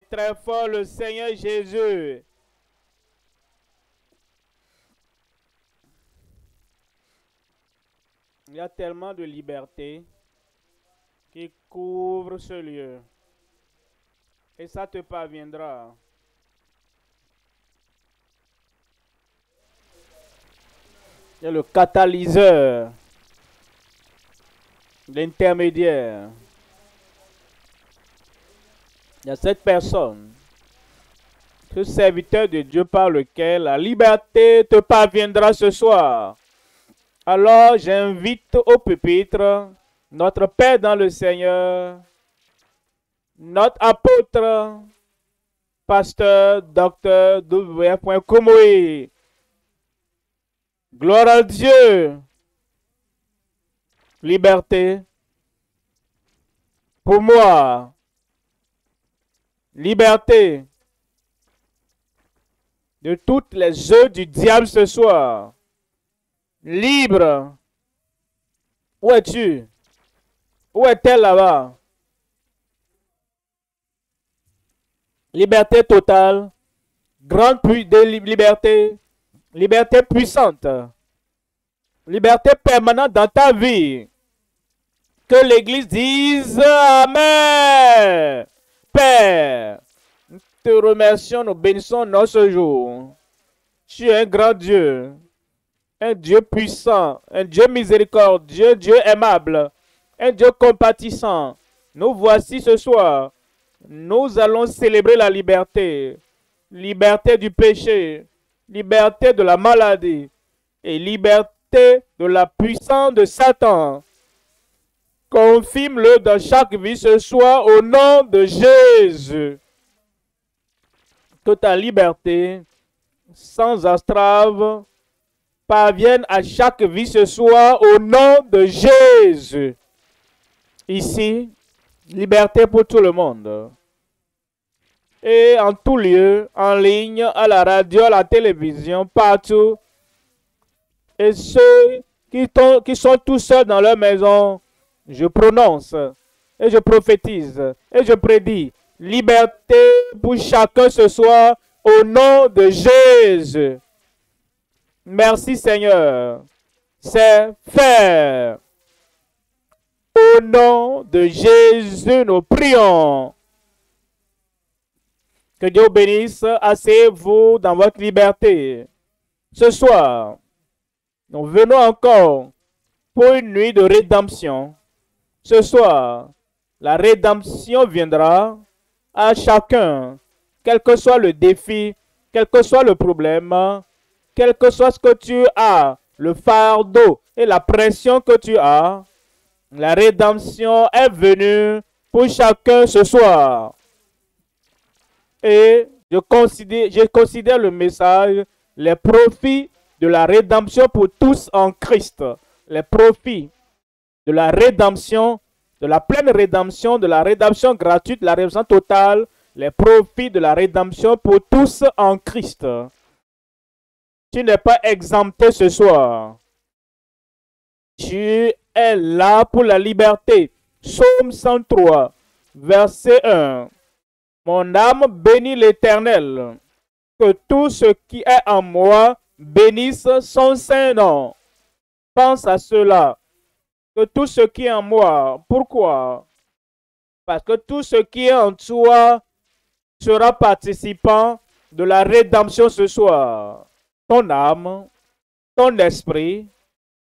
Très fort le Seigneur Jésus. Il y a tellement de liberté qui couvre ce lieu. Et ça te parviendra. Il y a le catalyseur, l'intermédiaire. Il y a cette personne, ce serviteur de Dieu par lequel la liberté te parviendra ce soir. Alors j'invite au pupitre notre Père dans le Seigneur, notre apôtre, pasteur, docteur W. Komoé. Gloire à Dieu. Liberté pour moi. Liberté de toutes les œuvres du diable ce soir. Libre. Où es-tu? Où est-elle là-bas? Liberté totale. Grande liberté. Liberté puissante. Liberté permanente dans ta vie. Que l'Église dise Amen. Père, nous te remercions, nous bénissons dans ce jour. Tu es un grand Dieu, un Dieu puissant, un Dieu miséricordieux, Dieu aimable, un Dieu compatissant. Nous voici ce soir. Nous allons célébrer la liberté. Liberté du péché, liberté de la maladie et liberté de la puissance de Satan. Confirme-le dans chaque vie ce soir au nom de Jésus. Que ta liberté, sans entrave, parvienne à chaque vie ce soir au nom de Jésus. Ici, liberté pour tout le monde. Et en tout lieu, en ligne, à la radio, à la télévision, partout. Et ceux qui sont tout seuls dans leur maison, je prononce et je prophétise et je prédis liberté pour chacun ce soir au nom de Jésus. Merci Seigneur. C'est fait. Au nom de Jésus, nous prions. Que Dieu bénisse. Asseyez-vous dans votre liberté. Ce soir, nous venons encore pour une nuit de rédemption. Ce soir, la rédemption viendra à chacun, quel que soit le défi, quel que soit le problème, quel que soit ce que tu as, le fardeau et la pression que tu as. La rédemption est venue pour chacun ce soir. Et je considère le message, les profits de la rédemption pour tous en Christ. Les profits de la rédemption, de la pleine rédemption, de la rédemption gratuite, de la rédemption totale, les profits de la rédemption pour tous en Christ. Tu n'es pas exempté ce soir. Tu es là pour la liberté. Psaume 103, verset 1. Mon âme bénit l'Éternel. Que tout ce qui est en moi bénisse son saint nom. Pense à cela. Que tout ce qui est en moi. Pourquoi? Parce que tout ce qui est en toi sera participant de la rédemption ce soir. Ton âme, ton esprit,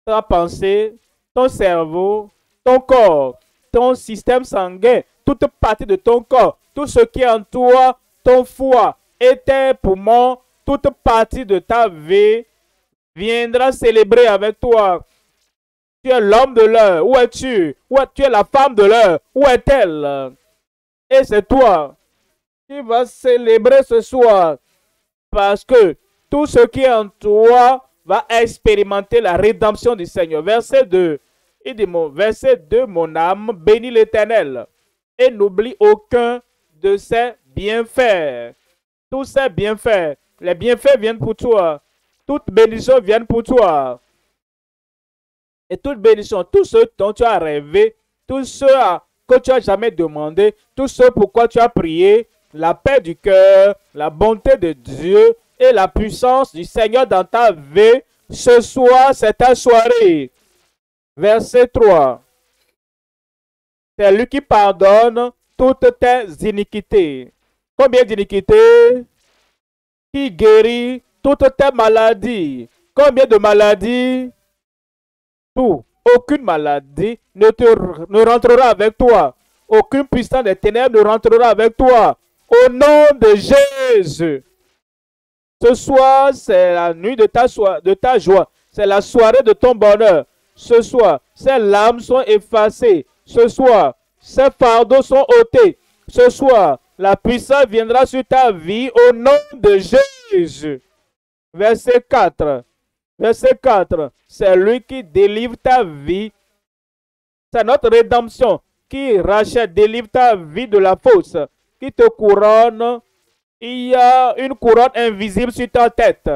ta pensée, ton cerveau, ton corps, ton système sanguin, toute partie de ton corps, tout ce qui est en toi, ton foie et tes poumons, toute partie de ta vie viendra célébrer avec toi. Tu es l'homme de l'heure. Où es-tu? Tu es la femme de l'heure. Où est-elle? Et c'est toi qui vas célébrer ce soir. Parce que tout ce qui est en toi va expérimenter la rédemption du Seigneur. Verset 2. Il dit, verset 2, mon âme bénit l'Éternel et n'oublie aucun de ses bienfaits. Tous ces bienfaits, les bienfaits viennent pour toi. Toutes bénédictions viennent pour toi. Et toute bénédiction, tout ce dont tu as rêvé, tout ce que tu n'as jamais demandé, tout ce pourquoi tu as prié, la paix du cœur, la bonté de Dieu et la puissance du Seigneur dans ta vie. Ce soir, c'est ta soirée. Verset 3. C'est lui qui pardonne toutes tes iniquités. Combien d'iniquités? Qui guérit toutes tes maladies. Combien de maladies? Tout. Aucune maladie ne rentrera avec toi. Aucune puissance des ténèbres ne rentrera avec toi. Au nom de Jésus. Ce soir, c'est la nuit de ta joie. C'est la soirée de ton bonheur. Ce soir, ces larmes sont effacées. Ce soir, ces fardeaux sont ôtés. Ce soir, la puissance viendra sur ta vie au nom de Jésus. Verset 4. Verset 4. C'est lui qui délivre ta vie. C'est notre rédemption qui rachète, délivre ta vie de la fausse, qui te couronne. Il y a une couronne invisible sur ta tête.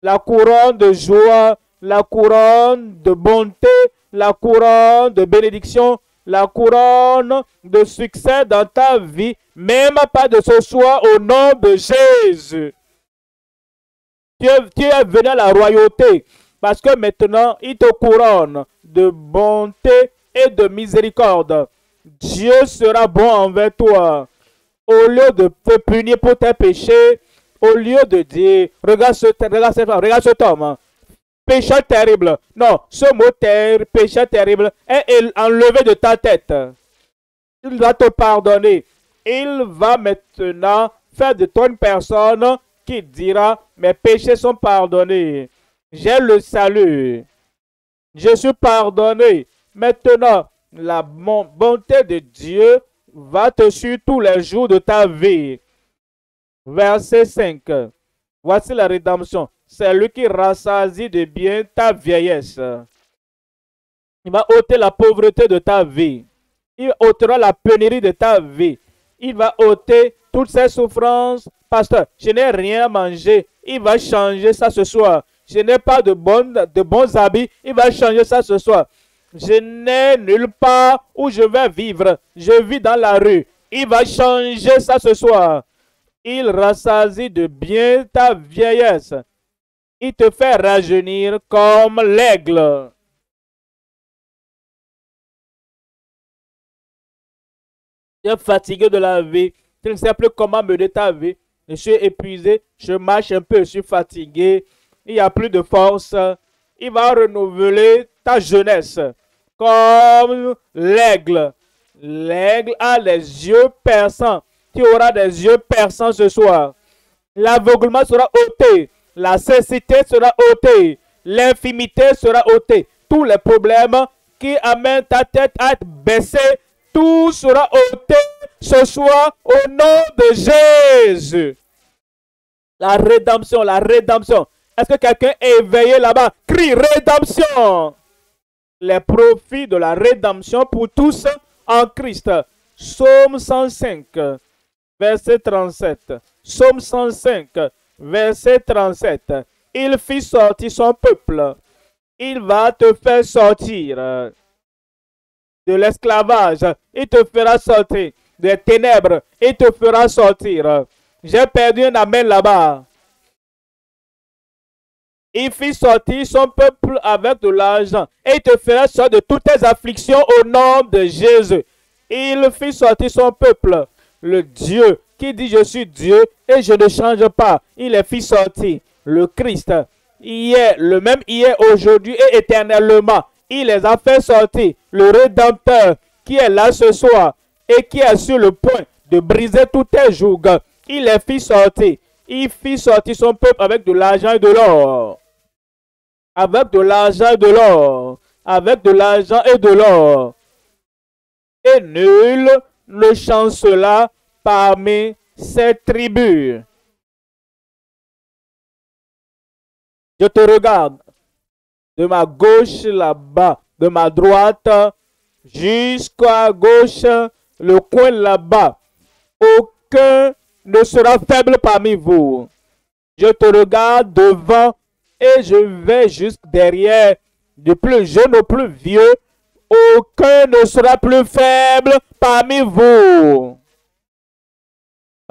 La couronne de joie, la couronne de bonté, la couronne de bénédiction, la couronne de succès dans ta vie, même pas de ce soir au nom de Jésus. Tu es venu à la royauté parce que maintenant, il te couronne de bonté et de miséricorde. Dieu sera bon envers toi. Au lieu de te punir pour tes péchés, au lieu de dire, regarde cet homme, péché terrible. Non, ce mot péché terrible est enlevé de ta tête. Il va te pardonner. Il va maintenant faire de toi une personne qui dira, mes péchés sont pardonnés. J'ai le salut. Je suis pardonné. Maintenant, la bonté de Dieu va te suivre tous les jours de ta vie. Verset 5. Voici la rédemption. C'est lui qui rassasie de bien ta vieillesse. Il va ôter la pauvreté de ta vie. Il ôtera la pénurie de ta vie. Il va ôter toutes ces souffrances. Pasteur, je n'ai rien à manger. Il va changer ça ce soir. Je n'ai pas de bons habits. Il va changer ça ce soir. Je n'ai nulle part où je vais vivre. Je vis dans la rue. Il va changer ça ce soir. Il rassasie de bien ta vieillesse. Il te fait rajeunir comme l'aigle. Tu es fatigué de la vie. Tu ne sais plus comment mener ta vie. Je suis épuisé. Je marche un peu. Je suis fatigué. Il n'y a plus de force. Il va renouveler ta jeunesse. Comme l'aigle. L'aigle a les yeux perçants. Tu auras des yeux perçants ce soir. L'aveuglement sera ôté. La cécité sera ôtée. L'infimité sera ôtée. Tous les problèmes qui amènent ta tête à être baissée, tout sera ôté ce soir au nom de Jésus. La rédemption, la rédemption. Est-ce que quelqu'un est éveillé là-bas? Crie rédemption. Les profits de la rédemption pour tous en Christ. Psaume 105, verset 37. Psaume 105, verset 37. Il fit sortir son peuple. Il va te faire sortir de l'esclavage. Il te fera sortir des ténèbres. Il te fera sortir. J'ai perdu un amen là-bas. Il fit sortir son peuple avec de l'argent. Et il te fera sortir de toutes tes afflictions au nom de Jésus. Il fit sortir son peuple. Le Dieu qui dit je suis Dieu et je ne change pas. Il est fit sortir. Le Christ, hier, le même hier, aujourd'hui et éternellement. Il les a fait sortir. Le Rédempteur qui est là ce soir et qui est sur le point de briser tous tes jougs. Il les fit sortir. Il fit sortir son peuple avec de l'argent et de l'or. Avec de l'argent et de l'or. Avec de l'argent et de l'or. Et nul ne chancela parmi ces tribus. Je te regarde de ma gauche là-bas, de ma droite jusqu'à gauche, le coin là-bas. Aucun ne sera faible parmi vous. Je te regarde devant et je vais jusque derrière, du plus jeune au plus vieux. Aucun ne sera plus faible parmi vous.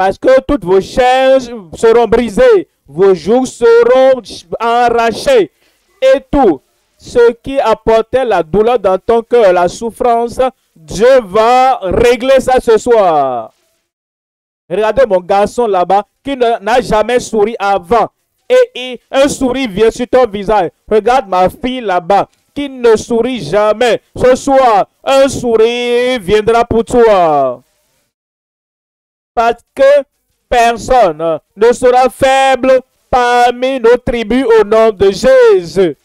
Parce que toutes vos chaînes seront brisées, vos jougs seront arrachés, et tout ce qui apportait la douleur dans ton cœur, la souffrance, Dieu va régler ça ce soir. Regardez mon garçon là-bas qui n'a jamais souri avant. Et un sourire vient sur ton visage. Regarde ma fille là-bas qui ne sourit jamais. Ce soir, un sourire viendra pour toi. Parce que personne ne sera faible parmi nos tribus au nom de Jésus.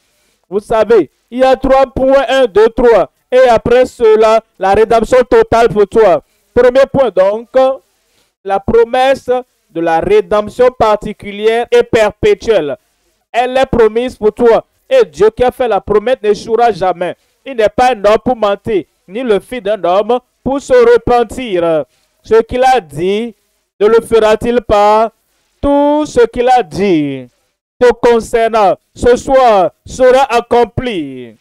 Vous savez, il y a 3 points, 1, 2, 3. Et après cela, la rédemption totale pour toi. Premier point donc, la promesse de la rédemption particulière et perpétuelle. Elle est promise pour toi. Et Dieu qui a fait la promesse n'échouera jamais. Il n'est pas un homme pour mentir, ni le fils d'un homme pour se repentir. Ce qu'il a dit, ne le fera-t-il pas? Tout ce qu'il a dit te concernant ce soir sera accompli.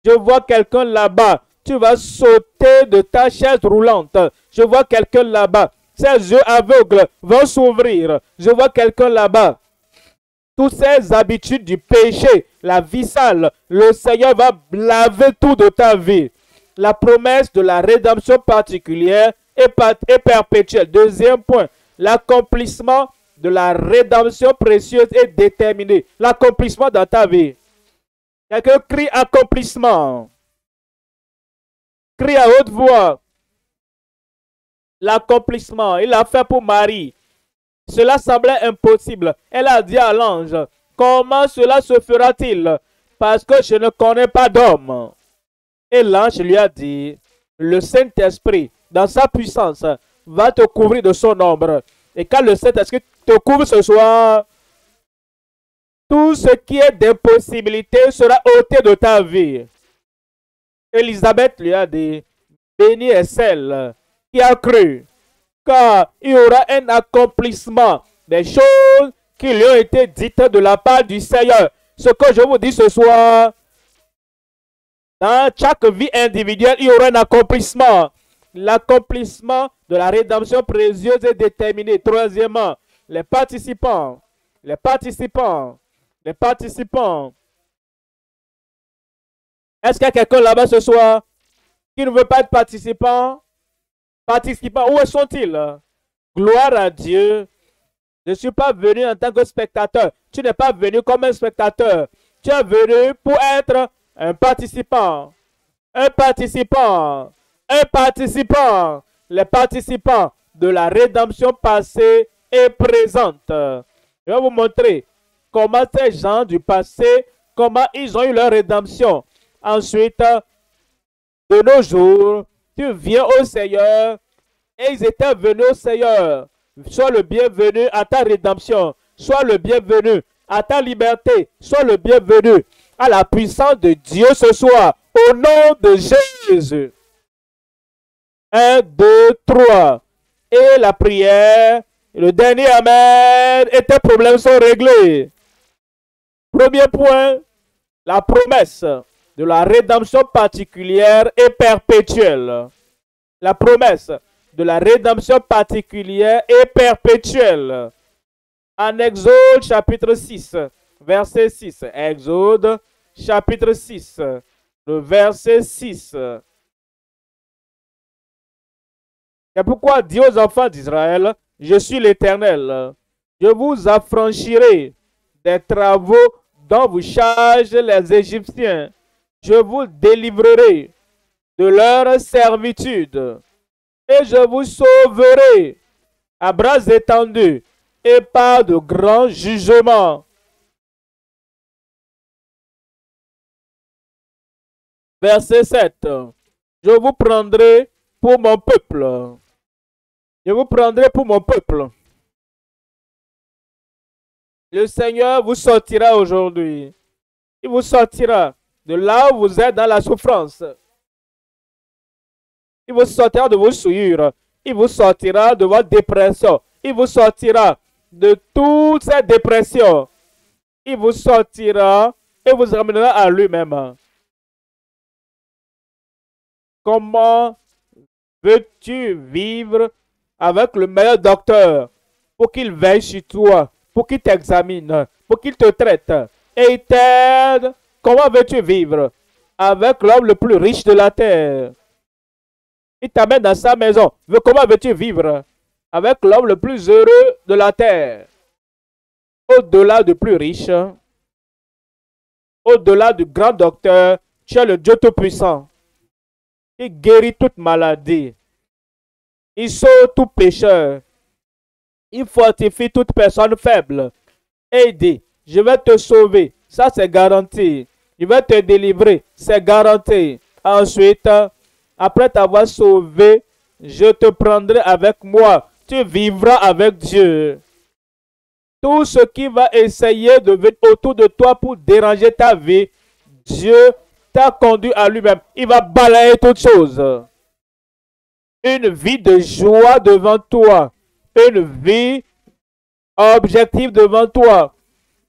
Je vois quelqu'un là-bas. Tu vas sauter de ta chaise roulante. Je vois quelqu'un là-bas. Ses yeux aveugles vont s'ouvrir. Je vois quelqu'un là-bas. Toutes ces habitudes du péché, la vie sale, le Seigneur va laver tout de ta vie. La promesse de la rédemption particulière est perpétuelle. Deuxième point, l'accomplissement de la rédemption précieuse est déterminé. L'accomplissement dans ta vie. Quelqu'un crie accomplissement. Crie à haute voix. L'accomplissement, il l'a fait pour Marie. Cela semblait impossible. Elle a dit à l'ange, comment cela se fera-t-il? Parce que je ne connais pas d'homme. Et l'ange lui a dit, le Saint-Esprit, dans sa puissance, va te couvrir de son ombre. Et quand le Saint-Esprit te couvre ce soir, tout ce qui est d'impossibilité sera ôté de ta vie. Élisabeth lui a dit, bénie est celle qui a cru, car il y aura un accomplissement des choses qui lui ont été dites de la part du Seigneur. Ce que je vous dis ce soir, dans chaque vie individuelle, il y aura un accomplissement. L'accomplissement de la rédemption précieuse est déterminé. Troisièmement, les participants. Est-ce qu'il y a quelqu'un là-bas ce soir qui ne veut pas être participant? Participants, où sont-ils? Gloire à Dieu. Je ne suis pas venu en tant que spectateur. Tu n'es pas venu comme un spectateur. Tu es venu pour être un participant. Un participant. Un participant. Les participants de la rédemption passée et présente. Je vais vous montrer comment ces gens du passé, comment ils ont eu leur rédemption. Ensuite, de nos jours, tu viens au Seigneur et ils étaient venus au Seigneur. Sois le bienvenu à ta rédemption. Sois le bienvenu à ta liberté. Sois le bienvenu à la puissance de Dieu ce soir. Au nom de Jésus. 1, 2, 3. Et la prière, le dernier Amen, et tes problèmes sont réglés. Premier point, la promesse de la rédemption particulière et perpétuelle. La promesse de la rédemption particulière et perpétuelle. En Exode chapitre 6, verset 6. Exode chapitre 6, le verset 6. C'est pourquoi dit aux enfants d'Israël, je suis l'Éternel. Je vous affranchirai des travaux dont vous chargent les Égyptiens. Je vous délivrerai de leur servitude. Et je vous sauverai à bras étendus et par de grands jugements. Verset 7. Je vous prendrai pour mon peuple. Je vous prendrai pour mon peuple. Le Seigneur vous sortira aujourd'hui. Il vous sortira de là où vous êtes dans la souffrance. Il vous sortira de vos souillures. Il vous sortira de votre dépression. Il vous sortira de toute cette dépression. Il vous sortira et vous ramènera à lui-même. Comment veux-tu vivre avec le meilleur docteur pour qu'il veille sur toi, pour qu'il t'examine, pour qu'il te traite et il t'aide. Comment veux-tu vivre avec l'homme le plus riche de la terre? Il t'amène dans sa maison. Comment veux-tu vivre avec l'homme le plus heureux de la terre? Au-delà du plus riche, au-delà du grand docteur, tu es le Dieu Tout-Puissant. Il guérit toute maladie. Il sauve tout pécheur. Il fortifie toute personne faible. Et il dit, je vais te sauver. Ça, c'est garanti. Je vais te délivrer. C'est garanti. Ensuite, après t'avoir sauvé, je te prendrai avec moi. Tu vivras avec Dieu. Tout ce qui va essayer de venir autour de toi pour déranger ta vie, Dieu t'a conduit à lui-même. Il va balayer toutes choses. Une vie de joie devant toi. Une vie objective devant toi.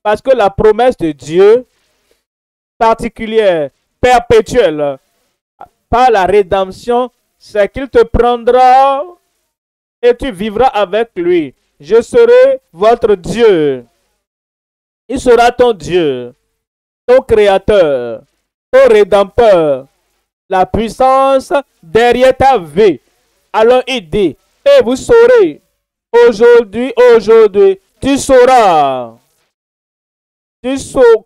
Parce que la promesse de Dieu, particulière, perpétuelle, par la rédemption, c'est qu'il te prendra et tu vivras avec lui. Je serai votre Dieu. Il sera ton Dieu, ton créateur, ton rédempteur, la puissance derrière ta vie. Alors il dit, et vous saurez, aujourd'hui, tu sauras. Tu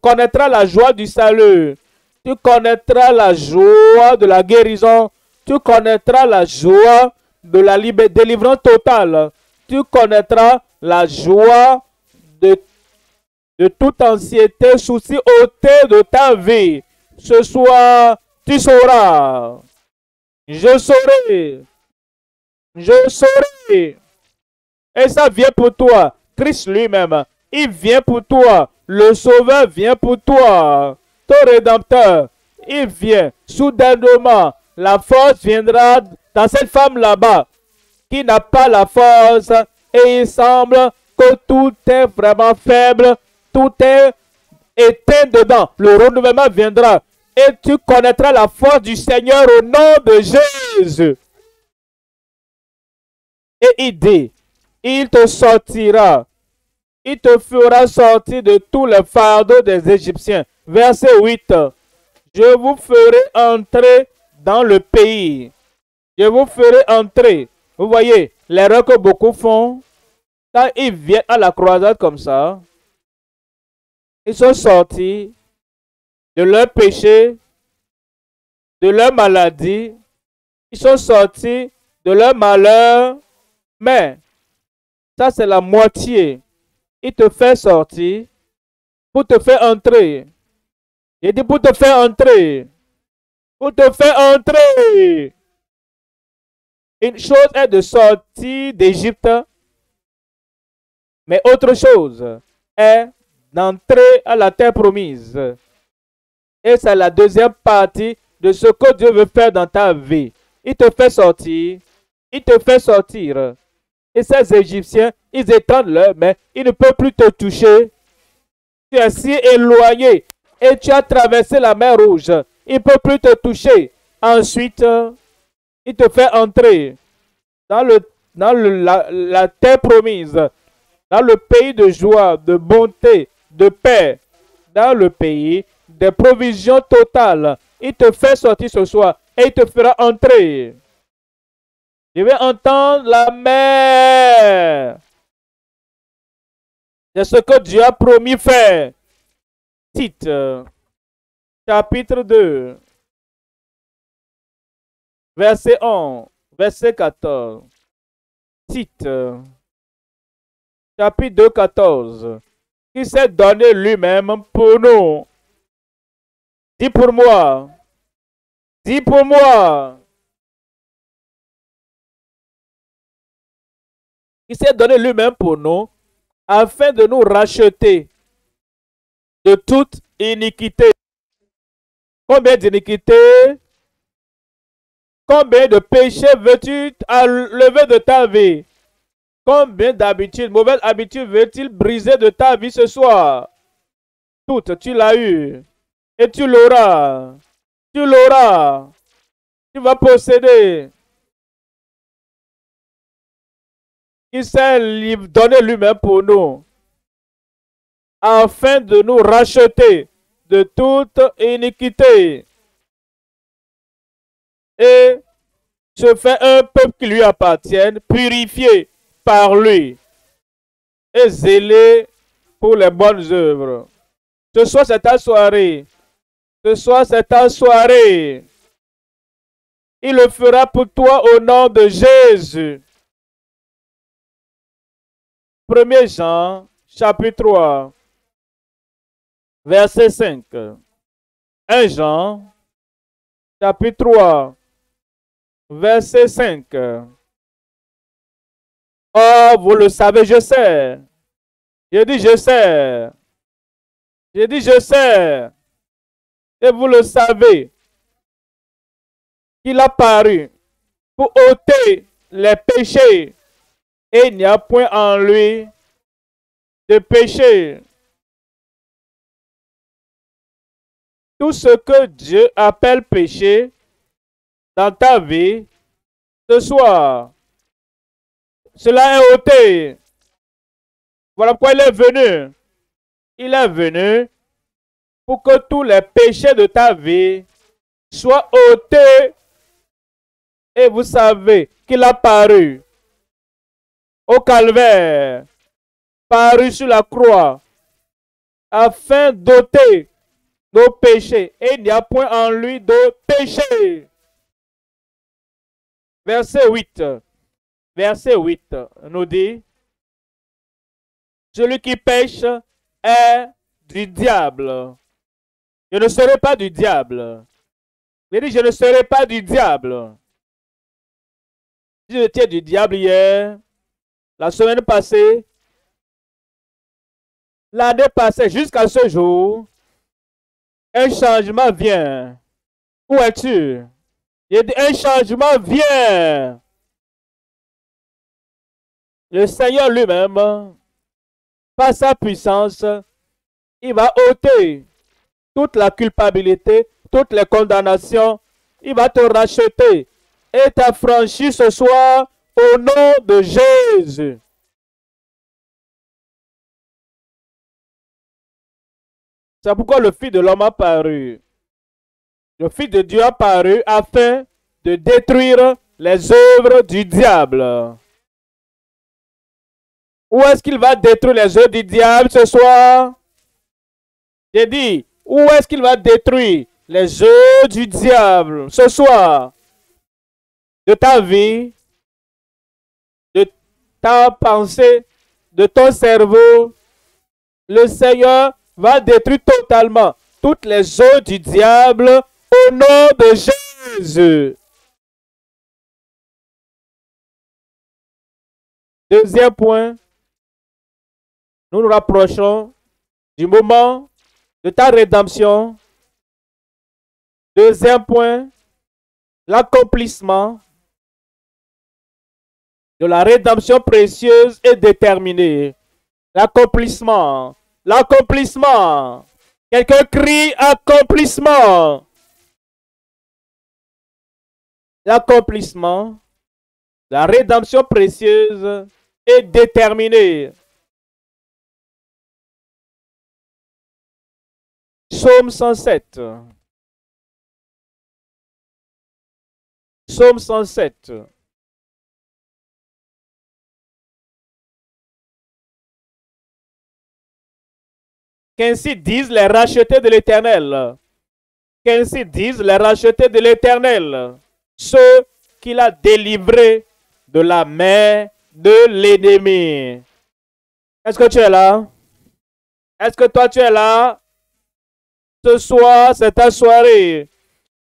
connaîtras la joie du salut. Tu connaîtras la joie de la guérison. Tu connaîtras la joie de la délivrance totale. Tu connaîtras la joie de toute anxiété, souci, ôté de ta vie. Ce soir, tu sauras. Je saurai. Je saurai. Et ça vient pour toi. Christ lui-même, il vient pour toi. Le Sauveur vient pour toi. Ton Rédempteur, il vient. Soudainement, la force viendra dans cette femme là-bas qui n'a pas la force et il semble que tout est vraiment faible, tout est éteint dedans. Le renouvellement viendra et tu connaîtras la force du Seigneur au nom de Jésus. Et il dit, il te sortira. Il te fera sortir de tous les fardeaux des Égyptiens. Verset 8. Je vous ferai entrer dans le pays. Je vous ferai entrer. Vous voyez, l'erreur que beaucoup font, quand ils viennent à la croisade comme ça, ils sont sortis de leur péché, de leur maladie, ils sont sortis de leur malheur, mais ça c'est la moitié. Il te fait sortir pour te faire entrer. Il dit pour te faire entrer. Pour te faire entrer. Une chose est de sortir d'Égypte, mais autre chose est d'entrer à la terre promise. Et c'est la deuxième partie de ce que Dieu veut faire dans ta vie. Il te fait sortir. Il te fait sortir. Et ces Égyptiens, ils étendent leurs mains. Ils ne peuvent plus te toucher. Tu es si éloigné. Et tu as traversé la mer Rouge. Ils ne peuvent plus te toucher. Ensuite, il te fait entrer dans la terre promise. Dans le pays de joie, de bonté, de paix. Dans le pays des provisions totales. Il te fait sortir ce soir. Et il te fera entrer. Je vais entendre la mer. C'est ce que Dieu a promis faire. Tite, chapitre 2, verset 11, verset 14. Tite, chapitre 2, 14. Qui s'est donné lui-même pour nous. Dis pour moi. Dis pour moi. Il s'est donné lui-même pour nous, afin de nous racheter de toute iniquité. Combien d'iniquités, combien de péchés veux-tu enlever de ta vie? Combien d'habitudes, mauvaises habitudes veux-tu briser de ta vie ce soir? Toutes, tu l'as eu. Et tu l'auras. Tu l'auras. Tu vas posséder. qui s'est donné lui-même pour nous, afin de nous racheter de toute iniquité et se fait un peuple qui lui appartienne, purifié par lui et zélé pour les bonnes œuvres. Ce soir, c'est ta soirée. Ce soir, c'est ta soirée. Il le fera pour toi au nom de Jésus. 1 Jean, chapitre 3, verset 5. 1 Jean, chapitre 3, verset 5. Oh, vous le savez, je sais. J'ai dit, je sais. J'ai dit, je sais. Et vous le savez. Qu'il a paru pour ôter les péchés. Et il n'y a point en lui de péché. Tout ce que Dieu appelle péché dans ta vie, ce soir, cela est ôté. Voilà pourquoi il est venu. Il est venu pour que tous les péchés de ta vie soient ôtés. Et vous savez qu'il a paru au calvaire, paru sur la croix, afin d'ôter nos péchés. Et il n'y a point en lui de péché. Verset 8. Verset 8 nous dit, celui qui pêche est du diable. Je ne serai pas du diable. Il dit, je ne serai pas du diable. Si j'étais du diable hier, la semaine passée, l'année passée, jusqu'à ce jour, un changement vient. Où es-tu? Il dit, un changement vient. Le Seigneur lui-même, par sa puissance, il va ôter toute la culpabilité, toutes les condamnations. Il va te racheter et t'affranchir ce soir au nom de Jésus. C'est pourquoi le Fils de l'homme a paru. Le Fils de Dieu a paru afin de détruire les œuvres du diable. Où est-ce qu'il va détruire les œuvres du diable ce soir? J'ai dit, où est-ce qu'il va détruire les œuvres du diable ce soir? De ta vie, de ta pensée, de ton cerveau. Le Seigneur va détruire totalement toutes les œuvres du diable au nom de Jésus. Deuxième point, nous nous rapprochons du moment de ta rédemption. Deuxième point, l'accomplissement de la rédemption précieuse et déterminée. L'accomplissement. L'accomplissement. Quelqu'un crie accomplissement. L'accomplissement. La rédemption précieuse et déterminée. Psaume 107. Psaume 107. Qu'ainsi disent les rachetés de l'Éternel. Qu'ainsi disent les rachetés de l'Éternel. Ceux qu'il a délivrés de la main de l'ennemi. Est-ce que tu es là? Est-ce que toi tu es là? Ce soir, c'est ta soirée.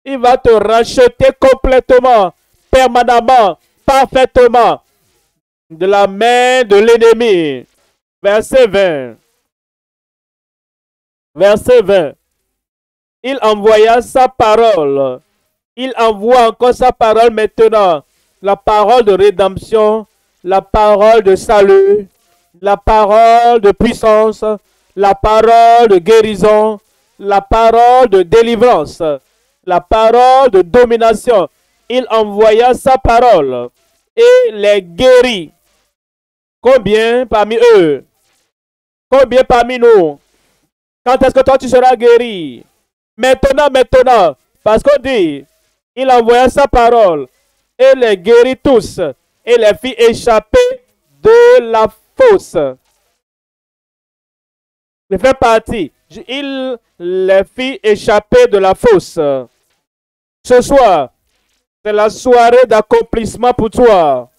Il va te racheter complètement, permanemment, parfaitement de la main de l'ennemi. Verset 20. Verset 20. Il envoya sa parole. Il envoie encore sa parole maintenant. La parole de rédemption, la parole de salut, la parole de puissance, la parole de guérison, la parole de délivrance, la parole de domination. Il envoya sa parole et les guérit Combien parmi eux? Combien parmi nous? Quand est-ce que toi tu seras guéri? Maintenant, maintenant. Parce qu'on dit, il envoya sa parole et les guérit tous et les fit échapper de la fosse. Il fait partie. Il les fit échapper de la fosse. Ce soir, c'est la soirée d'accomplissement pour toi.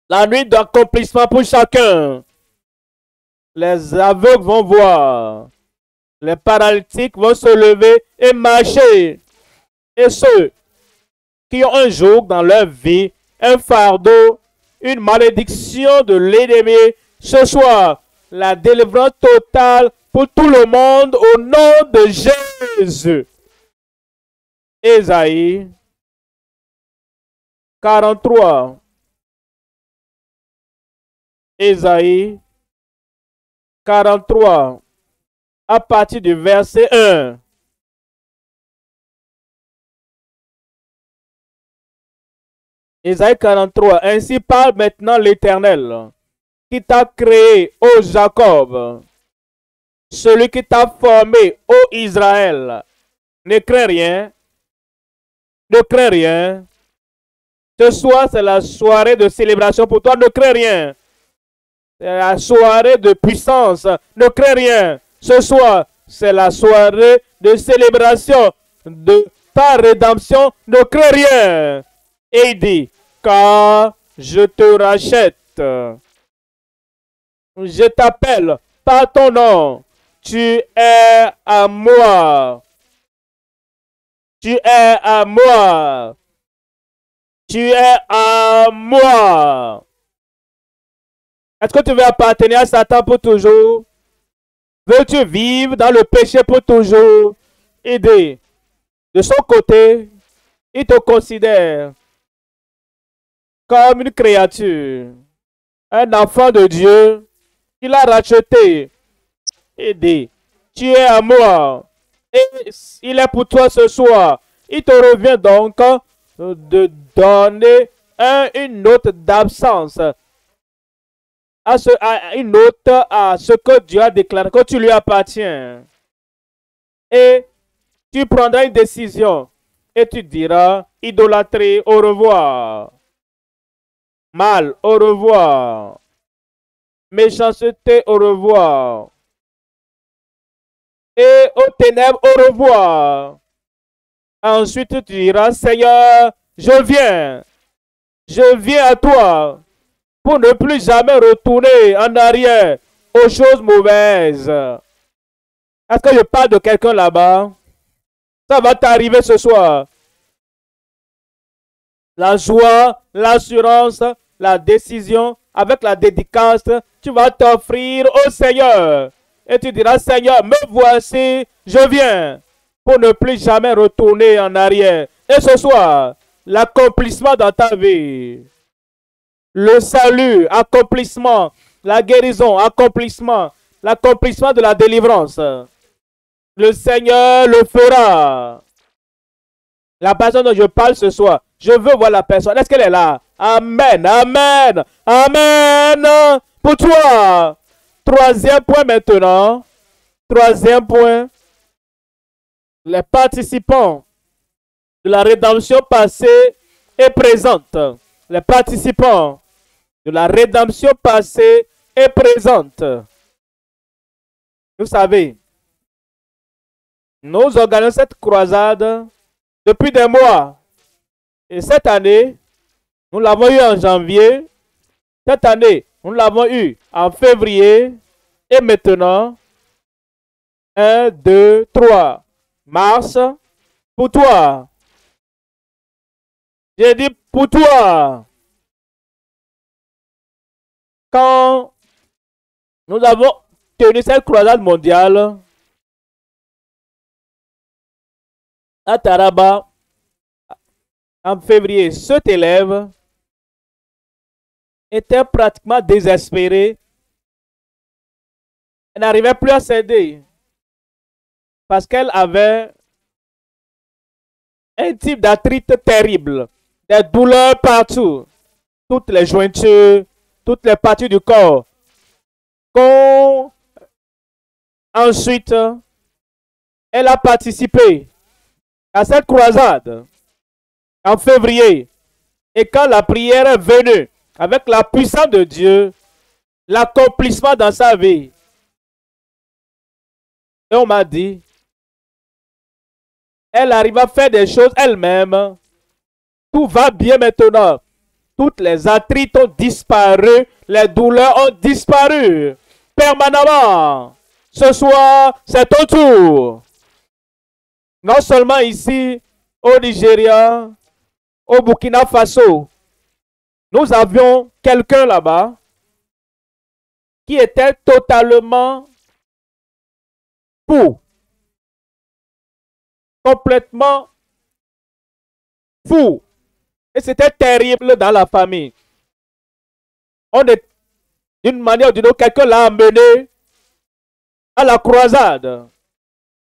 La nuit d'accomplissement pour chacun. Les aveugles vont voir. Les paralytiques vont se lever et marcher. Et ceux qui ont un jour dans leur vie un fardeau, une malédiction de l'ennemi, ce soir, la délivrance totale pour tout le monde au nom de Jésus. Ésaïe 43. Ésaïe 43. À partir du verset 1. Ésaïe 43. Ainsi parle maintenant l'Éternel, qui t'a créé, ô Jacob, celui qui t'a formé, ô Israël. Ne crains rien. Ne crains rien. Ce soir, c'est la soirée de célébration pour toi. Ne crains rien. C'est la soirée de puissance. Ne crains rien. Ce soir, c'est la soirée de célébration de ta rédemption. Ne crains rien. Et il dit, car je te rachète. Je t'appelle par ton nom. Tu es à moi. Tu es à moi. Tu es à moi. Est-ce que tu veux appartenir à Satan pour toujours? Veux-tu vivre dans le péché pour toujours? Aider. De son côté, il te considère comme une créature, un enfant de Dieu. Il a racheté. Aider. Tu es à moi. Et il est pour toi ce soir. Il te revient donc de donner une note d'absence. Une note à ce que Dieu a déclaré, que tu lui appartiens. Et tu prendras une décision et tu diras idolâtrie, au revoir. Mal, au revoir. Méchanceté, au revoir. Et aux ténèbres, au revoir. Ensuite tu diras, Seigneur, je viens à toi, pour ne plus jamais retourner en arrière aux choses mauvaises. Est-ce que je parle de quelqu'un là-bas? Ça va t'arriver ce soir. La joie, l'assurance, la décision, avec la dédicace, tu vas t'offrir au Seigneur. Et tu diras, Seigneur, me voici, je viens, pour ne plus jamais retourner en arrière. Et ce soir, l'accomplissement dans ta vie. Le salut, accomplissement. La guérison, accomplissement. L'accomplissement de la délivrance. Le Seigneur le fera. La personne dont je parle ce soir, je veux voir la personne. Est-ce qu'elle est là? Amen, amen, amen. Pour toi. Troisième point maintenant. Troisième point. Les participants de la rédemption passée et présente. Les participants de la rédemption passée et présente. Vous savez, nous organisons cette croisade depuis des mois. Et cette année, nous l'avons eu en janvier. Cette année, nous l'avons eu en février. Et maintenant, 1, 2, 3, mars, pour toi. J'ai dit pour toi. Quand nous avons tenu cette croisade mondiale à Taraba en février, cet élève était pratiquement désespéré. Elle n'arrivait plus à s'aider parce qu'elle avait un type d'arthrite terrible, des douleurs partout, toutes les jointures, toutes les parties du corps. Ensuite, elle a participé à cette croisade en février. Et quand la prière est venue avec la puissance de Dieu, l'accomplissement dans sa vie, et on m'a dit, elle arrive à faire des choses elle-même. Tout va bien maintenant. Toutes les arthrites ont disparu. Les douleurs ont disparu permanemment. Ce soir, c'est ton tour. Non seulement ici, au Nigeria, au Burkina Faso, nous avions quelqu'un là-bas qui était totalement fou. Complètement fou. Et c'était terrible dans la famille. D'une manière ou d'une autre, quelqu'un l'a amené à la croisade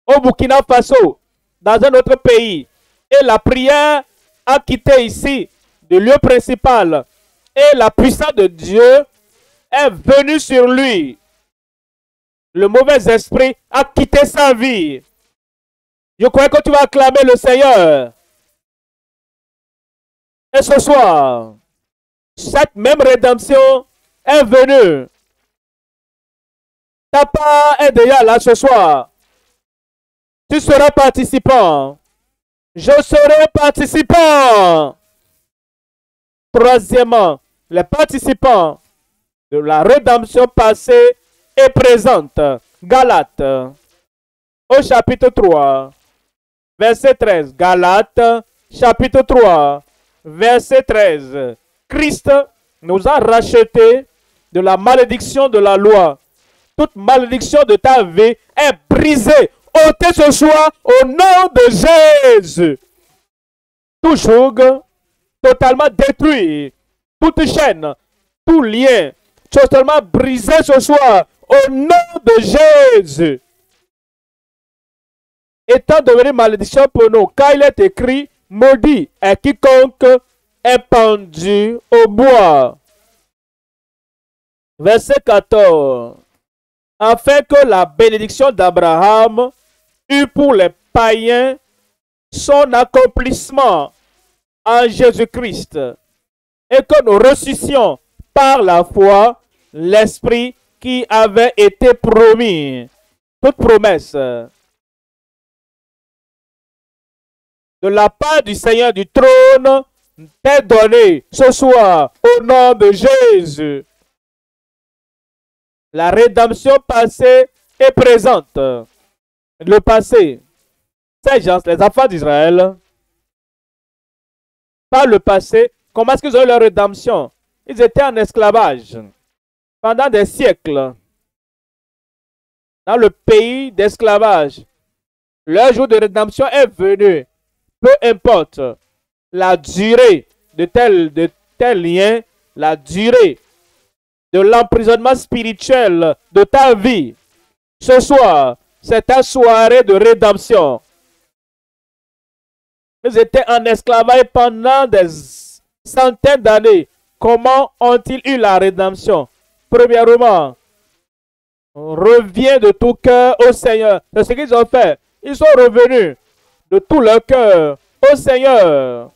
au Burkina Faso, dans un autre pays. Et la prière a quitté ici le lieu principal. Et la puissance de Dieu est venue sur lui. Le mauvais esprit a quitté sa vie. Je crois que tu vas acclamer le Seigneur. Et ce soir, cette même rédemption est venue. Ta part est déjà là ce soir. Tu seras participant. Je serai participant. Troisièmement, les participants de la rédemption passée et présente. Galates, au chapitre 3, verset 13. Galates, chapitre 3, verset 13. Christ nous a rachetés de la malédiction de la loi. Toute malédiction de ta vie est brisée, ôtée ce soir au nom de Jésus. Tout joug totalement détruit, toute chaîne, tout lien totalement brisé ce soir au nom de Jésus. Étant devenu malédiction pour nous, car il est écrit, maudit est quiconque est pendu au bois. Verset 14. Afin que la bénédiction d'Abraham eût pour les païens son accomplissement en Jésus-Christ, et que nous ressuscitions par la foi l'Esprit qui avait été promis. Toute promesse de la part du Seigneur du trône t'est donnée ce soir au nom de Jésus. La rédemption passée et présente. Le passé, ces gens, les enfants d'Israël, par le passé, comment est-ce qu'ils ont eu leur rédemption? Ils étaient en esclavage pendant des siècles. Dans le pays d'esclavage, leur jour de rédemption est venu. Peu importe la durée de tel lien, la durée de l'emprisonnement spirituel de ta vie. Ce soir, c'est ta soirée de rédemption. Ils étaient en esclavage pendant des centaines d'années. Comment ont-ils eu la rédemption? Premièrement, reviens de tout cœur au Seigneur. C'est ce qu'ils ont fait. Ils sont revenus de tout leur cœur au Seigneur.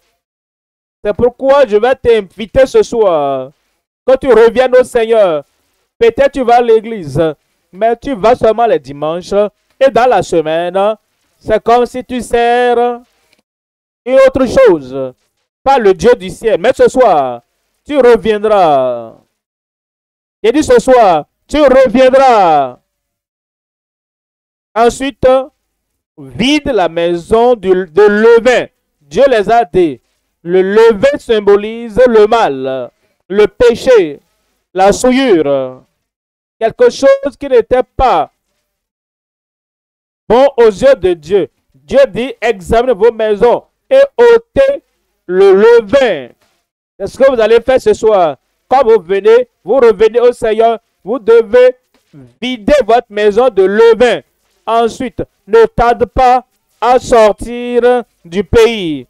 C'est pourquoi je vais t'inviter ce soir. Quand tu reviennes au Seigneur, peut-être tu vas à l'église, mais tu vas seulement les dimanches. Et dans la semaine, c'est comme si tu sers une autre chose, pas le Dieu du ciel. Mais ce soir, tu reviendras. J'ai dit ce soir, tu reviendras. Ensuite, vide la maison de levain. Dieu les a dit. Le levain symbolise le mal, le péché, la souillure. Quelque chose qui n'était pas bon aux yeux de Dieu. Dieu dit, examinez vos maisons et ôtez le levain. C'est ce que vous allez faire ce soir. Quand vous revenez au Seigneur, vous devez vider votre maison de levain. Ensuite, ne tarde pas à sortir du pays,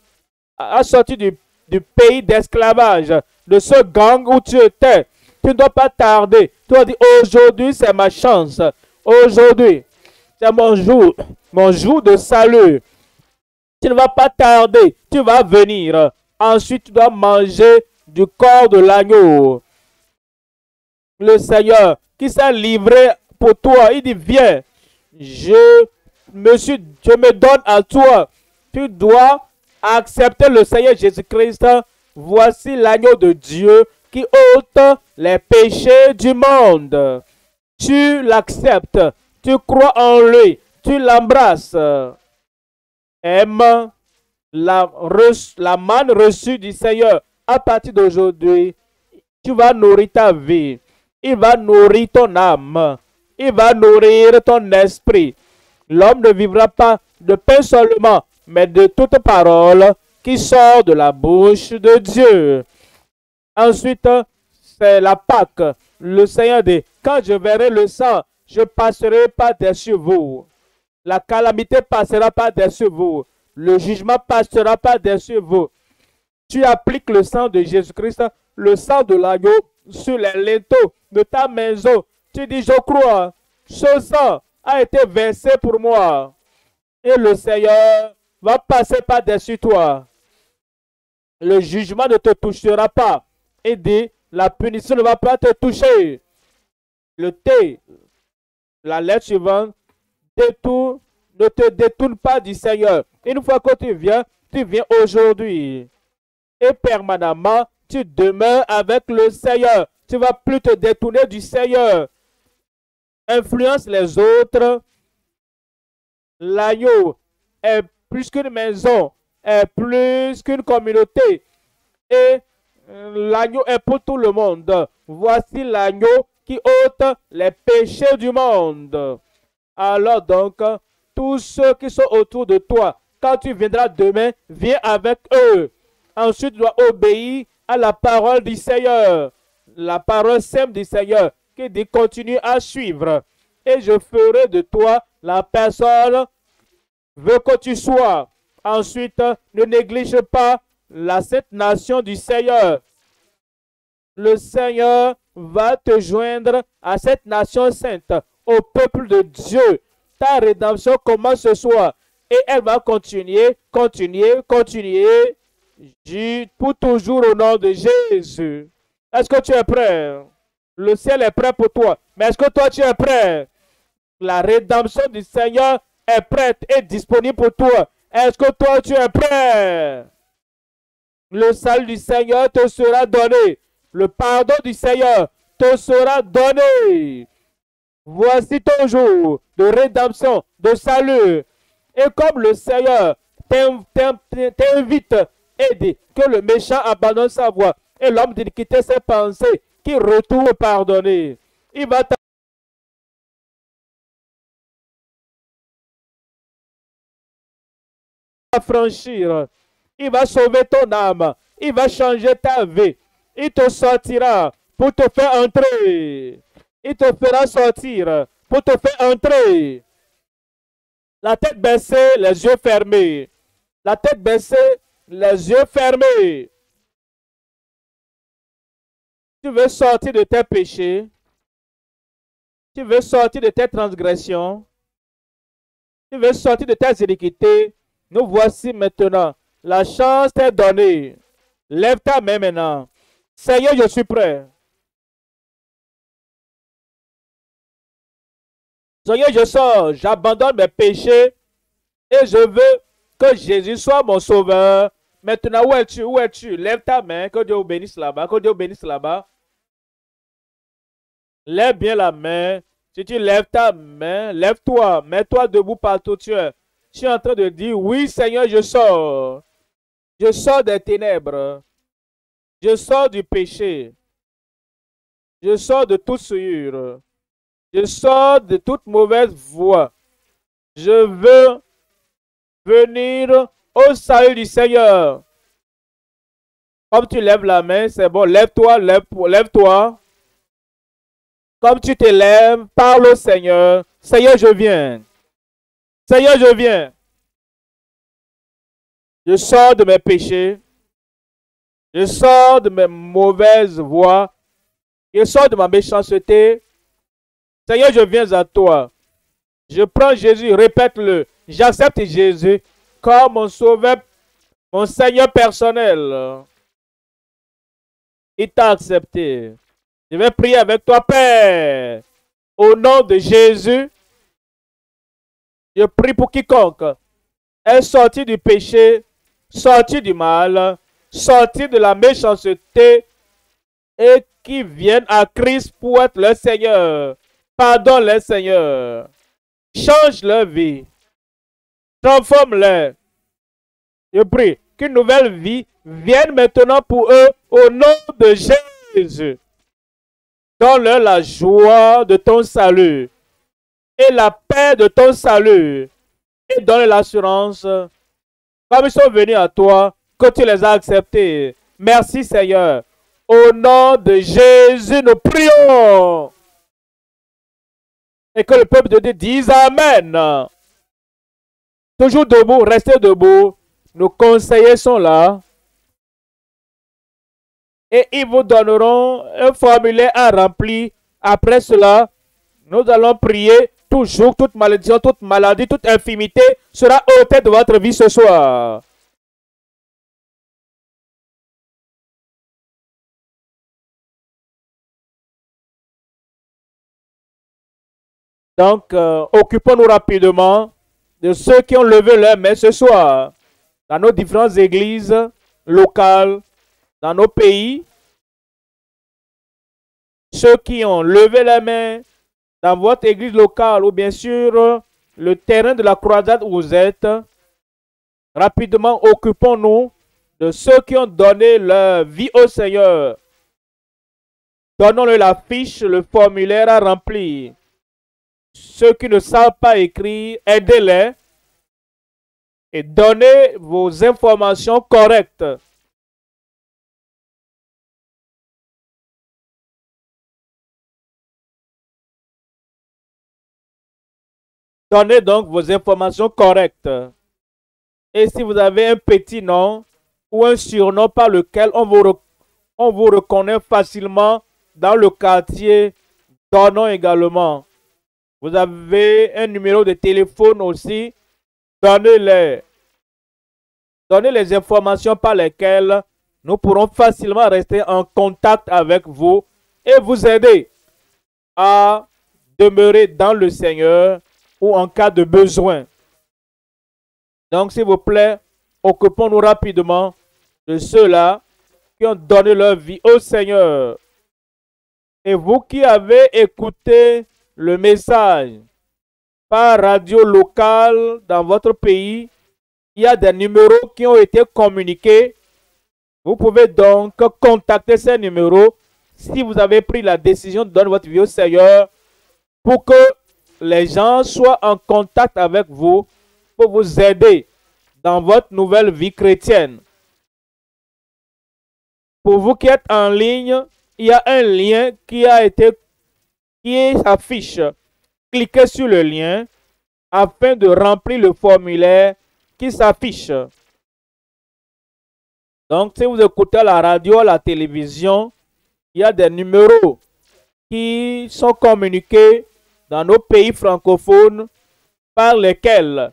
à sortir du pays d'esclavage, de ce gang où tu étais. Tu ne dois pas tarder. Tu dois dire, aujourd'hui, c'est ma chance. Aujourd'hui, c'est mon jour de salut. Tu ne vas pas tarder. Tu vas venir. Ensuite, tu dois manger du corps de l'agneau. Le Seigneur qui s'est livré pour toi, il dit, viens, je me donne à toi. Tu dois accepter le Seigneur Jésus-Christ. Voici l'agneau de Dieu qui ôte les péchés du monde. Tu l'acceptes, tu crois en lui, tu l'embrasses. Aime la manne reçue du Seigneur. À partir d'aujourd'hui, tu vas nourrir ta vie. Il va nourrir ton âme. Il va nourrir ton esprit. L'homme ne vivra pas de pain seulement, mais de toute parole qui sort de la bouche de Dieu. Ensuite, c'est la Pâque. Le Seigneur dit, quand je verrai le sang, je passerai pas dessus vous. La calamité passera pas dessus vous. Le jugement passera pas dessus vous. Tu appliques le sang de Jésus-Christ, le sang de l'agneau, sur les linteaux de ta maison. Tu dis, je crois, ce sang a été versé pour moi. Et le Seigneur va passer par-dessus toi. Le jugement ne te touchera pas. Et dit, la punition ne va pas te toucher. Le T, la lettre suivante, ne te détourne pas du Seigneur. Une fois que tu viens aujourd'hui. Et permanemment, tu demeures avec le Seigneur. Tu ne vas plus te détourner du Seigneur. Influence les autres. L'agneau est plus qu'une maison, est plus qu'une communauté. Et l'agneau est pour tout le monde. Voici l'agneau qui ôte les péchés du monde. Alors donc, tous ceux qui sont autour de toi, quand tu viendras demain, viens avec eux. Ensuite, tu dois obéir à la parole du Seigneur. La parole simple du Seigneur qui dit continue à suivre. Et je ferai de toi la personne veut que tu sois. Ensuite, ne néglige pas cette nation du Seigneur. Le Seigneur va te joindre à cette nation sainte, au peuple de Dieu. Ta rédemption commence ce soir. Et elle va continuer pour toujours au nom de Jésus. Est-ce que tu es prêt? Le ciel est prêt pour toi. Mais est-ce que toi tu es prêt? La rédemption du Seigneur est prête et disponible pour toi. Est-ce que toi tu es prêt? Le salut du Seigneur te sera donné. Le pardon du Seigneur te sera donné. Voici ton jour de rédemption, de salut. Et comme le Seigneur t'invite et dit que le méchant abandonne sa voie et l'homme dit quitter ses pensées, qu'il retourne pardonner, il va t'affranchir, il va sauver ton âme, il va changer ta vie, il te sortira pour te faire entrer, il te fera sortir pour te faire entrer. La tête baissée, les yeux fermés. La tête baissée, les yeux fermés. Tu veux sortir de tes péchés. Tu veux sortir de tes transgressions. Tu veux sortir de tes iniquités. Nous voici maintenant. La chance t'est donnée. Lève ta main maintenant. Seigneur, je suis prêt. Seigneur, je sors. J'abandonne mes péchés. Et je veux que Jésus soit mon sauveur. Maintenant, où es-tu? Où es-tu? Lève ta main. Que Dieu vous bénisse là-bas. Que Dieu vous bénisse là-bas. Lève bien la main. Si tu lèves ta main, lève-toi. Mets-toi debout partout où tu es. Tu es en train de dire, oui Seigneur, je sors. Je sors des ténèbres. Je sors du péché. Je sors de toute souillure. Je sors de toute mauvaise voie. Je veux venir au salut du Seigneur. Comme tu lèves la main, c'est bon. Lève-toi, lève-toi. Comme tu te lèves, parle au Seigneur. Seigneur, je viens. Seigneur, je viens. Je sors de mes péchés. Je sors de mes mauvaises voies. Je sors de ma méchanceté. Seigneur, je viens à toi. Je prends Jésus, répète-le. J'accepte Jésus comme mon sauveur, mon Seigneur personnel. Il t'a accepté. Je vais prier avec toi, Père. Au nom de Jésus, je prie pour quiconque est sorti du péché, sorti du mal, sorti de la méchanceté et qui viennent à Christ pour être le Seigneur. Pardonne les Seigneur. Change leur vie. Transforme-les. Je prie qu'une nouvelle vie vienne maintenant pour eux au nom de Jésus. Donne-leur la joie de ton salut et la paix de ton salut. Et donne l'assurance, comme ils sont venus à toi, que tu les as acceptés. Merci Seigneur. Au nom de Jésus, nous prions. Et que le peuple de Dieu dise Amen. Toujours debout, restez debout. Nos conseillers sont là. Et ils vous donneront un formulaire à remplir. Après cela, nous allons prier. Toujours, toute malédiction, toute maladie, toute infirmité sera ôtée de votre vie ce soir. Donc, occupons-nous rapidement de ceux qui ont levé leurs mains ce soir dans nos différentes églises locales, dans nos pays. Ceux qui ont levé leurs mains dans votre église locale ou bien sûr le terrain de la croisade où vous êtes, rapidement occupons-nous de ceux qui ont donné leur vie au Seigneur. Donnons-leur la fiche, le formulaire à remplir. Ceux qui ne savent pas écrire, aidez-les et donnez vos informations correctes. Donnez donc vos informations correctes. Et si vous avez un petit nom ou un surnom par lequel on vous reconnaît facilement dans le quartier, donnons également. Vous avez un numéro de téléphone aussi, donnez-les. Donnez les informations par lesquelles nous pourrons facilement rester en contact avec vous et vous aider à demeurer dans le Seigneur ou en cas de besoin. Donc, s'il vous plaît, occupons-nous rapidement de ceux-là qui ont donné leur vie au Seigneur. Et vous qui avez écouté le message par radio locale dans votre pays, il y a des numéros qui ont été communiqués. Vous pouvez donc contacter ces numéros si vous avez pris la décision de donner votre vie au Seigneur pour que les gens soient en contact avec vous pour vous aider dans votre nouvelle vie chrétienne. Pour vous qui êtes en ligne, il y a un lien qui s'affiche. Cliquez sur le lien afin de remplir le formulaire qui s'affiche. Donc, si vous écoutez à la radio, à la télévision, il y a des numéros qui sont communiqués dans nos pays francophones par lesquels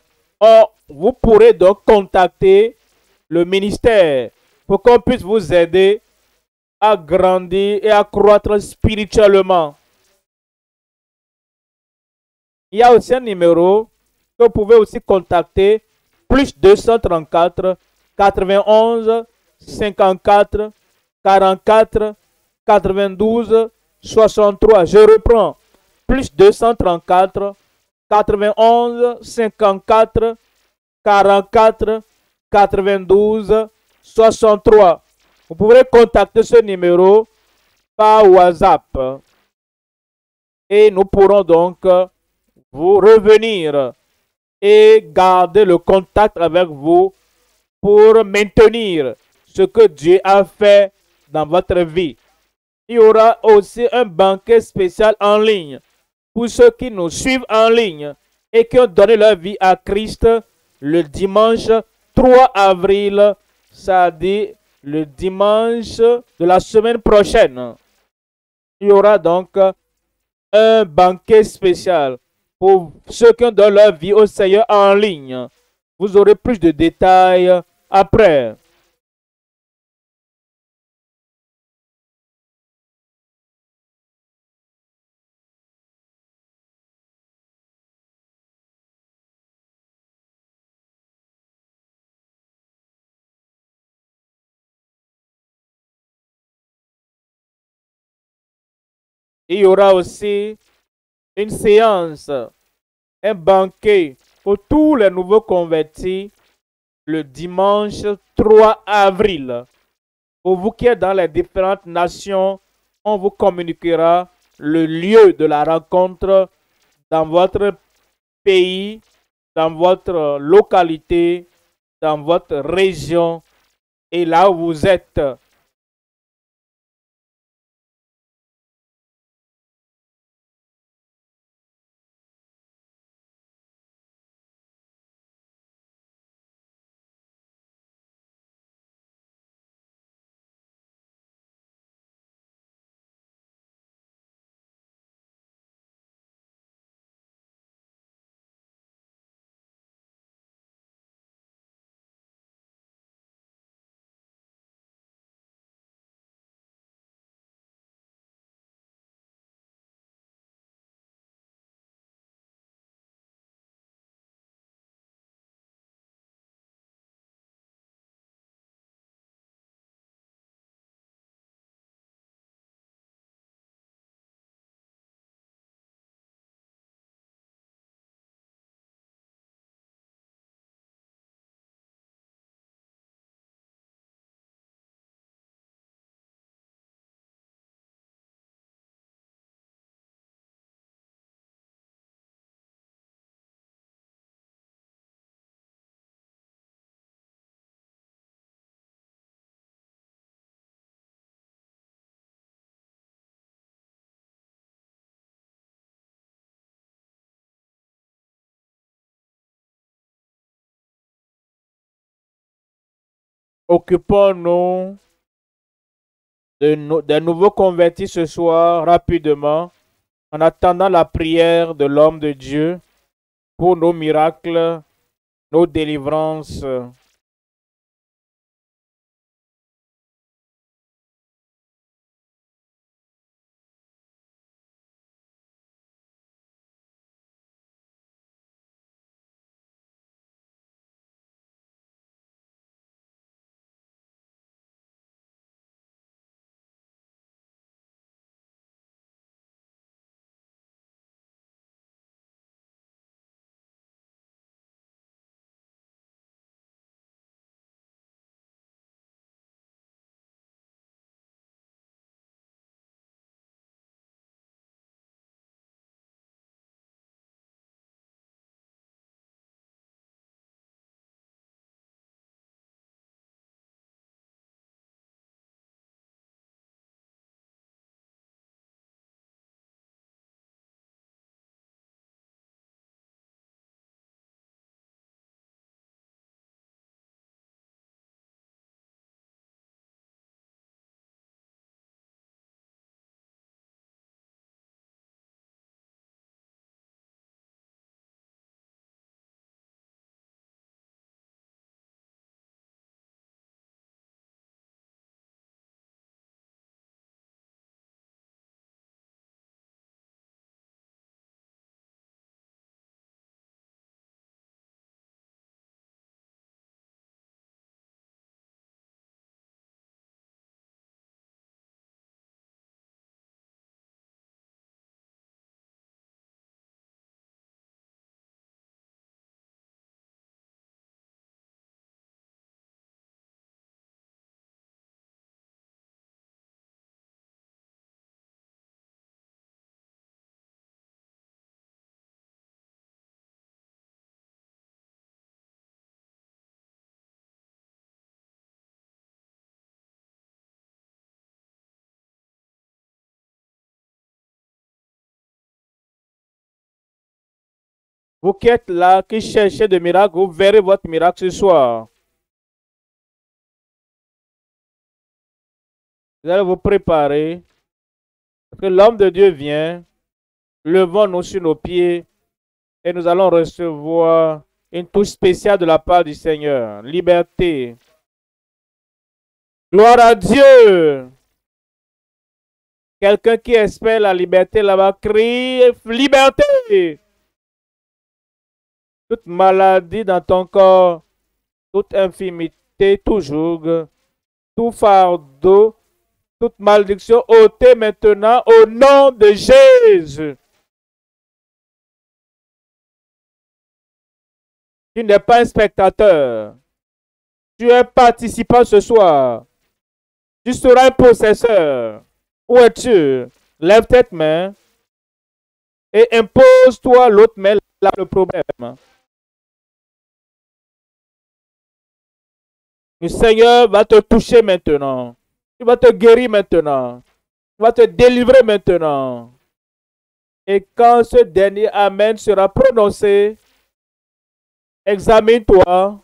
vous pourrez donc contacter le ministère pour qu'on puisse vous aider à grandir et à croître spirituellement. Il y a aussi un numéro que vous pouvez aussi contacter, plus 234 91 54 44 92 63. Je reprends, plus 234 91 54 44 92 63. Vous pourrez contacter ce numéro par WhatsApp. Et nous pourrons donc vous revenir et garder le contact avec vous pour maintenir ce que Dieu a fait dans votre vie. Il y aura aussi un banquet spécial en ligne pour ceux qui nous suivent en ligne et qui ont donné leur vie à Christ le dimanche 3 avril, c'est-à-dire le dimanche de la semaine prochaine. Il y aura donc un banquet spécial pour ceux qui donnent leur vie au Seigneur en ligne. Vous aurez plus de détails après. Il y aura aussi une séance, un banquet pour tous les nouveaux convertis le dimanche 3 avril. Pour vous qui êtes dans les différentes nations, on vous communiquera le lieu de la rencontre dans votre pays, dans votre localité, dans votre région et là où vous êtes. Occupons-nous des nouveaux convertis ce soir rapidement en attendant la prière de l'homme de Dieu pour nos miracles, nos délivrances. Vous qui êtes là, qui cherchez des miracles, vous verrez votre miracle ce soir. Vous allez vous préparer Parce que l'homme de Dieu vient, levons-nous sur nos pieds et nous allons recevoir une touche spéciale de la part du Seigneur. Liberté. Gloire à Dieu. Quelqu'un qui espère la liberté là-bas crie liberté. Toute maladie dans ton corps, toute infirmité, tout joug, tout fardeau, toute malédiction ôtée maintenant au nom de Jésus. Tu n'es pas un spectateur. Tu es participant ce soir. Tu seras un possesseur. Où es-tu? Lève cette main et impose-toi l'autre main là le problème. Le Seigneur va te toucher maintenant. Il va te guérir maintenant. Il va te délivrer maintenant. Et quand ce dernier Amen sera prononcé, examine-toi.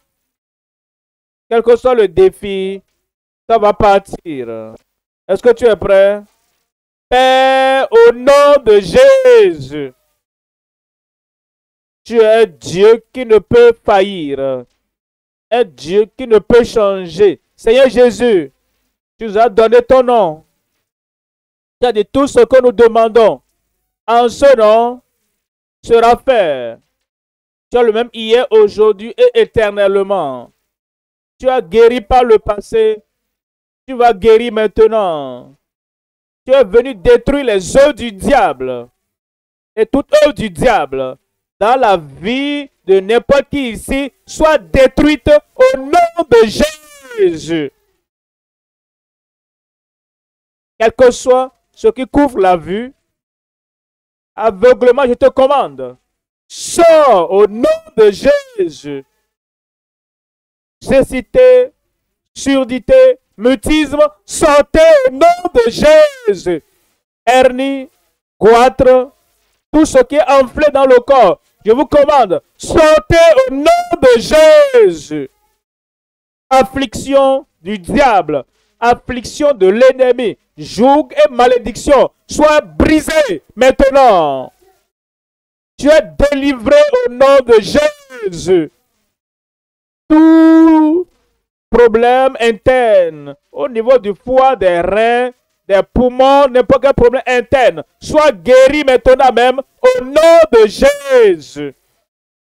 Quel que soit le défi, ça va partir. Est-ce que tu es prêt? Père, au nom de Jésus, tu es Dieu qui ne peut faillir. Un Dieu qui ne peut changer. Seigneur Jésus, tu nous as donné ton nom. Tu as dit tout ce que nous demandons. En ce nom sera fait. Tu es le même hier, aujourd'hui et éternellement. Tu as guéri par le passé. Tu vas guérir maintenant. Tu es venu détruire les œuvres du diable. Et toute œuvre du diable dans la vie de n'importe qui ici soit détruite au nom de Jésus. Quel que soit ce qui couvre la vue, aveuglement, je te commande. Sors au nom de Jésus. Cécité, surdité, mutisme, sortez au nom de Jésus. Hernie, goitre, tout ce qui est enflé dans le corps, je vous commande, sortez au nom de Jésus. Affliction du diable, affliction de l'ennemi, joug et malédiction, soient brisés maintenant. Tu es délivré au nom de Jésus. Tout problème interne au niveau du foie, des reins, des poumons, n'importe quel problème interne, soit guéri maintenant même au nom de Jésus.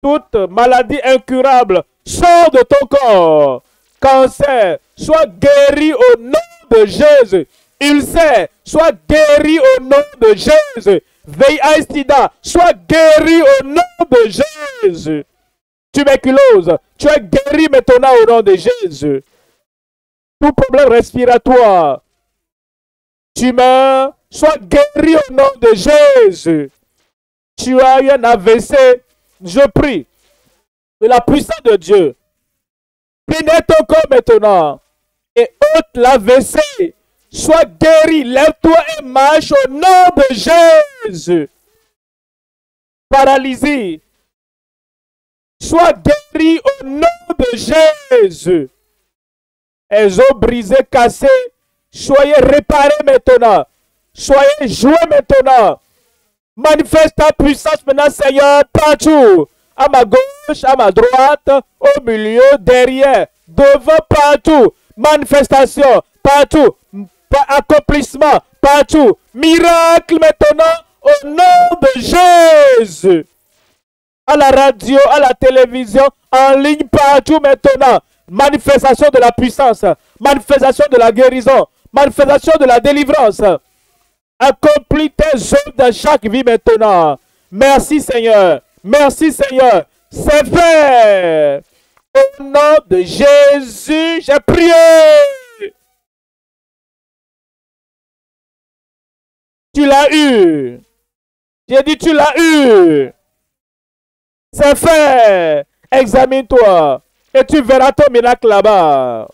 Toute maladie incurable sort de ton corps. Cancer, soit guéri au nom de Jésus. Ulcère, soit guéri au nom de Jésus. VIH-Sida, soit guéri au nom de Jésus. Tuberculose, tu es guéri maintenant au nom de Jésus. Tout problème respiratoire, tumeur, sois guéri au nom de Jésus. Tu as eu un AVC, je prie de la puissance de Dieu. Pénètre ton corps maintenant et ôte l'AVC. Sois guéri, lève-toi et marche au nom de Jésus. Paralysie, sois guéri au nom de Jésus. Les os brisés, cassés, soyez réparés maintenant. Soyez joués maintenant. Manifeste ta puissance maintenant, Seigneur, partout. À ma gauche, à ma droite, au milieu, derrière, devant, partout. Manifestation, partout. Accomplissement, partout. Miracle maintenant, au nom de Jésus. À la radio, à la télévision, en ligne, partout maintenant. Manifestation de la puissance, manifestation de la guérison, manifestation de la délivrance. Accomplis tes œuvres dans chaque vie maintenant. Merci Seigneur. Merci Seigneur. C'est fait. Au nom de Jésus, j'ai prié. Tu l'as eu. J'ai dit tu l'as eu. C'est fait. Examine-toi. Et tu verras ton miracle là-bas.